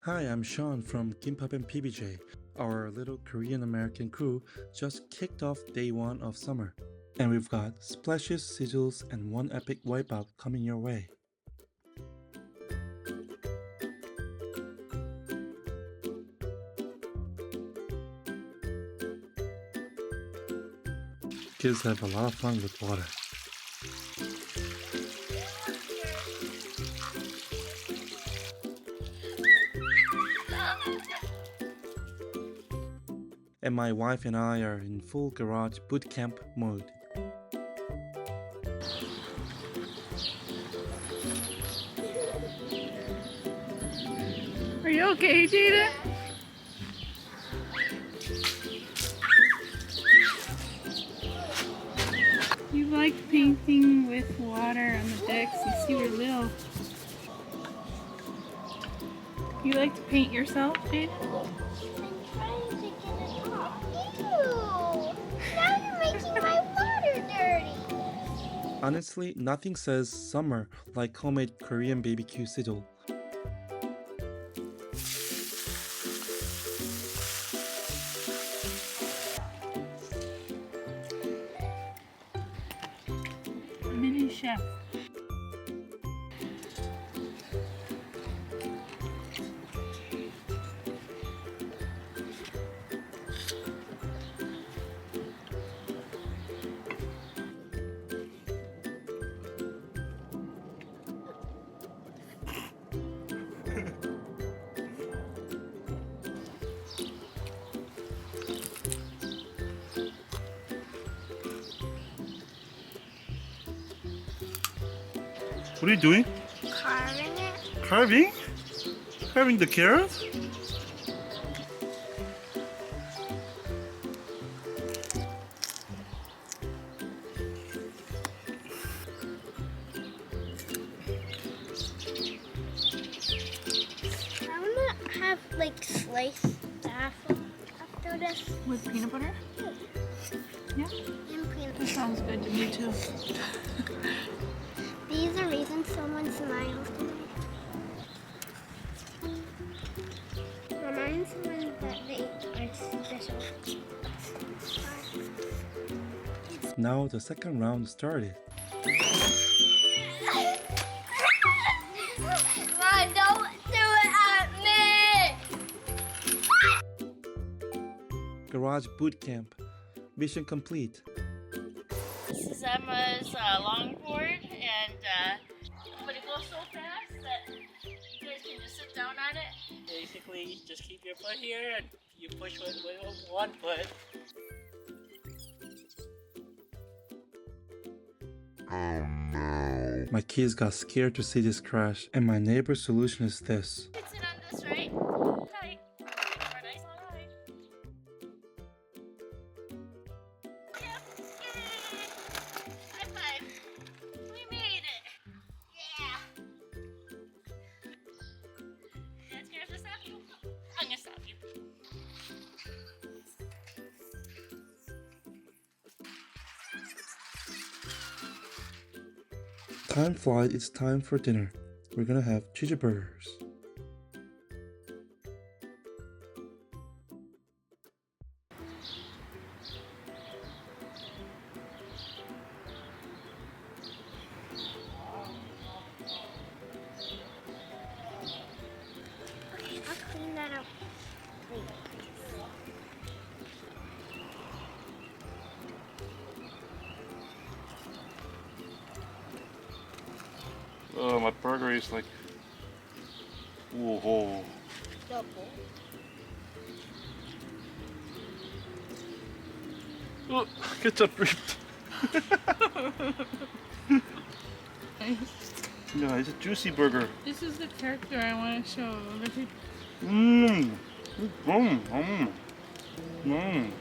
Hi, I'm Sean from Kimbap and PBJ. Our little Korean-American crew just kicked off day one of summer. And we've got splashes, sizzles, and one epic wipeout coming your way. Kids have a lot of fun with water. And my wife and I are in full garage boot camp mode. Are you okay, Jada? You like painting with water on the decks since you were little. You like to paint yourself, Jada? I'm trying to get it off. Ew! Now you're making my water dirty. Honestly, nothing says summer like homemade Korean BBQ sizzle. Mini chef. What are you doing? Carving it? Carving? Carving the carrot? I wanna have like sliced apple after this. With peanut butter? Yeah. And peanut That sounds good to me too. These are reasons someone smiles tonight. Reminds someone that they are special. Now the second round started. Mom, don't do it at me! Garage boot camp. Mission complete. This is Emma's longboard, and but it goes so fast that you guys can just sit down on it. Basically, just keep your foot here, and you push with one foot. My kids got scared to see this crash, and my neighbor's solution is this. You can sit on this, right? Tight. Or nice slide. Yep. Yay! High five. We made it. Yeah. That scares to stop you. I'm gonna stop you. Time flies, it's time for dinner. We're gonna have cheeseburgers. Okay, I'll clean that up. Oh, my burger is like... Whoa. Double. Oh, ketchup dripped. No, it's a juicy burger. This is the character I want to show. Look at Mmm. Mmm. Mmm. Mmm.